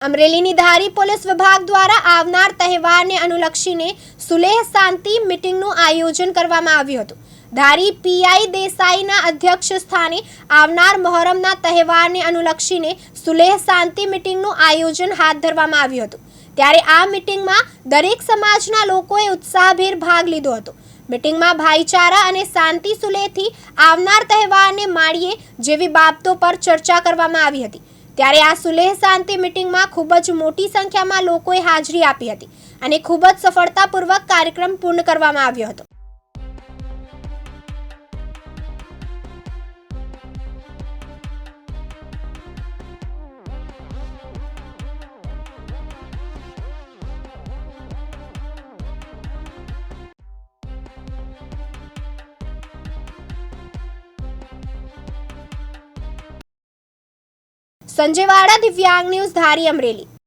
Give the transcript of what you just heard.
અમરેલીની ધારી police વિભાગ દ્વારા આવનાર તહેવારને અનુલક્ષીને સુલેહ શાંતિ મીટિંગનું આયોજન કરવામાં આવ્યું હતું। ધારી પીઆઈ દેસાઈના અધ્યક્ષ સ્થાને આવનાર મહોરમના તહેવારને અનુલક્ષીને સુલેહ શાંતિ મીટિંગનું આયોજન હાથ ધરવામાં આવ્યું હતું। ત્યારે આ મીટિંગમાં દરેક સમાજના લોકોએ ઉત્સાહભેર ભાગ લીધો હતો। મીટિંગમાં ભાઈચારા અને શાંતિ સુલેહથી આવનાર તહેવારને માણીએ જેવી બાબતો પર ચર્ચા કરવામાં આવી હતી। ત્યારે આ સુલેહ શાંતિ મીટિંગમાં ખૂબ જ મોટી સંખ્યામાં લોકોએ હાજરી આપી હતી અને ખૂબ જ સફળતાપૂર્વક કાર્યક્રમ પૂર્ણ કરવામાં આવ્યો હતો। संजय वाड़ा, दिव्यांग न्यूज़, धारी, अमरेली।